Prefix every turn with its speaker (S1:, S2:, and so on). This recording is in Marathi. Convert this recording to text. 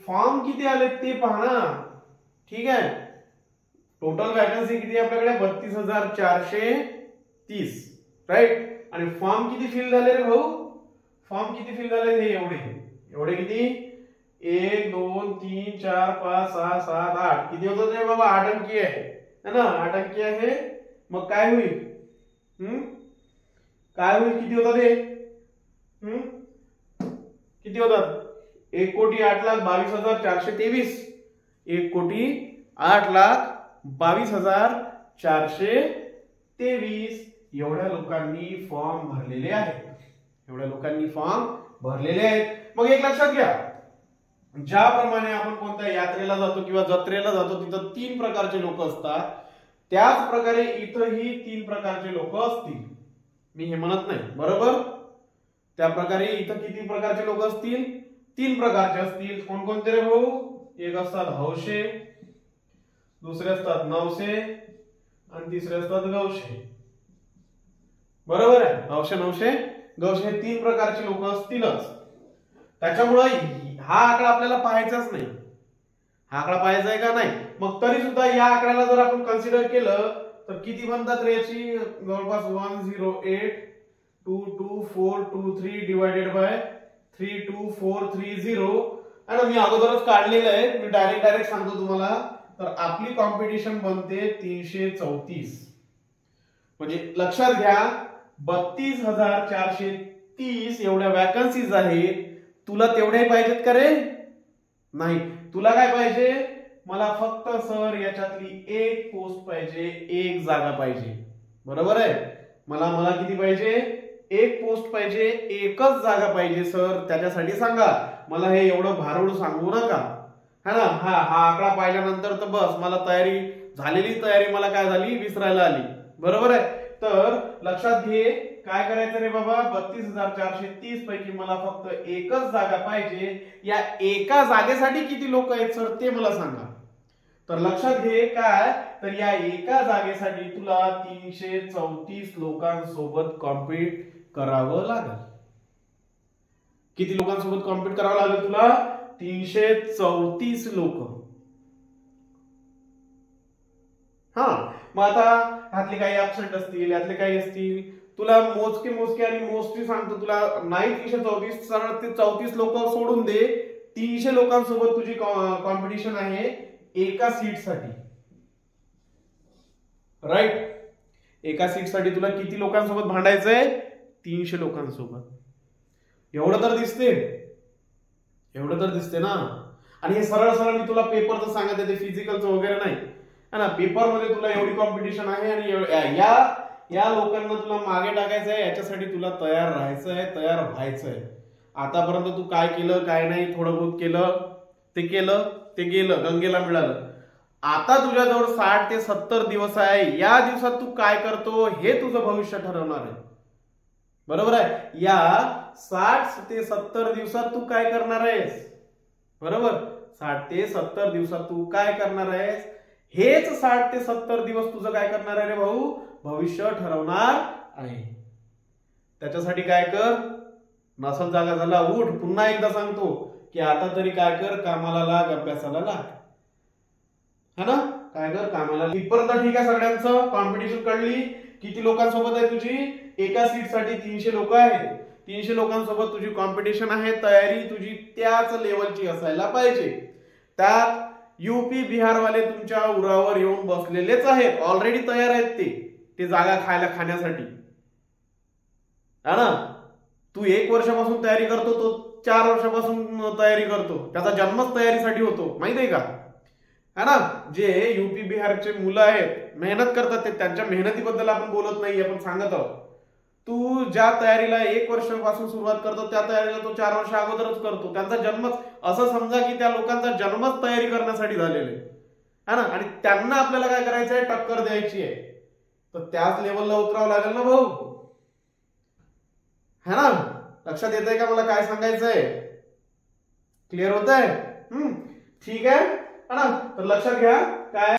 S1: फॉर्म किती आले ते पहा ना. ठीक आहे, टोटल वॅकन्सी किती आपल्याकडे 32,430 राईट. आणि फॉर्म किती फिल झाले रे भाऊ, फॉर्म किती फिल झाले हे एवढे एवढे किती 1 2 3 4 5 6 7 8 किती होतं रे बाबा 8 अंकी आहे ना, 8 अंकी आहे. मग काय होईल काय होईल किती होतात हे किती होतात 1,08,22,423 1,08,22,423 एवढ्या लोकांनी फॉर्म भरलेले आहेत, एवढ्या लोकांनी फॉर्म भरलेले आहेत. मग एक लक्षात घ्या, ज्याप्रमाणे आपण कोणत्या यात्रेला जातो किंवा जत्रेला जातो तिथं 3 प्रकारचे लोक असतात, त्याच प्रकारे इथंही 3 प्रकारचे लोक असतील. मी हे म्हणत नाही, बरोबर. त्या प्रकारे इथं किती प्रकारचे लोक असतील, 3 प्रकारचे असतील. कोणकोणते रे भाऊ, एक असतात हौशे, दुसरे असतात नवशे आणि तिसरे असतात गवशे. बरोबर आहे, हौशे नवशे गवशे 3 प्रकारचे लोक असतीलच. त्याच्यामुळे हा आकडा आपल्याला पाहायचाच नाही. हा आकडा पाहायचा आहे का नाही. मग तरी सुद्धा या आकड्याला जर आपण कन्सिडर केलं तर किती बनतात रे याची, जवळपास 108,22423 डिवायडेड बाय 32430. आणि मी अगोदरच काढलेलं आहे, मी डायरेक्ट सांगतो तुम्हाला. तर आपली कॉम्पिटिशन बनते 334. म्हणजे लक्षात घ्या 32,430 एवढ्या वॅकन्सीज आहेत. तुला तेवढे पाहिजेत का रे, नाही. तुला काय पाहिजे, मला फक्त सर याच्यातली एक पोस्ट पाहिजे, एक जागा पाहिजे. बरोबर आहे, मला किती पाहिजे, एक पोस्ट पाहिजे, एकच जागा पाहिजे सर. त्याच्यासाठी सांगा, मला हे एवढं भारूड सांगू नका है ना. हा आकडा पाहिल्यानंतर तर बस मला झालेली तयारी मला काय झाली, विसरायला आली. बरोबर आहे. तर लक्षात घे काय करायचं रे बाबा, 32,430 पैकी मला फक्त एकच जागा पाहिजे. या एका जागेसाठी किती लोक आहेत सर ते मला सांगा. तर लक्षात घे काय, तर या एका जागेसाठी तुला 334 लोकांसोबत कॉम्पीट करावं लागेल. किती लोकांसोबत कॉम्पीट करावं लागेल तुला, 334 लोक. हा मग आता ह्यातले काही ऍबसेंट असतील, यातले काही असतील, तुला मोजके आणि मोस्टली सांगतो तुला, नाही 334 सरळ ते 34 लोक सोडून दे. 300 लोकांसोबत तुझी कॉम्पिटिशन आहे एका सीट साठी. राईट, एका सीट साठी तुला किती लोकांसोबत भांडायचंय, 300 लोकांसोबत. एवढं तर दिसते ना. आणि हे सरळ मी तुला पेपरचं सांगत आहे, ते फिजिकलचं वगैरे नाही है ना. पेपर मध्ये तुला एवढी कॉम्पिटिशन आहे आणि या लोकांना तुला मागे टाकायचं आहे. याच्यासाठी तुला तयार राहायचं आहे, तयार व्हायचं आहे. आतापर्यंत तू काय केलं काय नाही, थोडं बहुत केलं, ते गेलं, गंगेला मिळालं. आता तुझ्याजवळ 60 ते 70 दिवस आहे. या दिवसात तू काय करतो हे तुझं भविष्य ठरवणार आहे. बरोबर आहे. या 60 ते 70 दिवसात तू काय करणार आहेस, बरोबर, 60 ते 70 दिवसात तू काय करणार आहेस, हेच 60 ते 70 दिवस तुझं काय करणार आहे रे भाऊ, भविष्य ठरवणार आहे. त्याच्यासाठी काय कर, नसल जागा झाला उठ. पुन्हा एकदा सांगतो की आता तरी काय कर, कामाला लाग, अभ्यासाला लाग, है ना. काय कर, कामाला. इथपर्यंत ठीक आहे सगळ्यांचं. कॉम्पिटिशन कळली, किती लोकांसोबत आहे तुझी, एका सीट साठी 300 लोक आहेत. 300 लोकांसोबत तुझी कॉम्पिटिशन आहे. तयारी तुझी त्याच लेवलची असायला पाहिजे. त्यात यूपी बिहार वाले तुमच्या उरावर येऊन बसलेलेच आहेत, ऑलरेडी तयार आहेत ते जागा खाण्यासाठी, है ना. तू 1 वर्षापासून तयारी करतो, तो 4 वर्षापासून तयारी करतो. त्याचा जन्मच तयारीसाठी होतो, माहित आहे का, है ना. जे यूपी बिहारचे मुलं आहेत, मेहनत करतात, ते त्यांच्या मेहनतीबद्दल आपण बोलत नाही, आपण सांगत आहोत. तू ज्या तयारीला 1 वर्षापासून सुरुवात करतो त्या तयारीला तो 4 वर्ष अगोदरच करतो. त्यांचा जन्मच, असं समजा की त्या लोकांचा जन्मच तयारी करण्यासाठी झालेला आहे ना. आणि त्यांना आपल्याला काय करायचं आहे, टक्कर द्यायची आहे. तर त्याच लेवलला उतरावं लागेल ना भाऊ, है ना. लक्षात येत आहे का मला काय सांगायचंय, क्लिअर होत आहे. ठीक आहे ना. तर लक्षात घ्या काय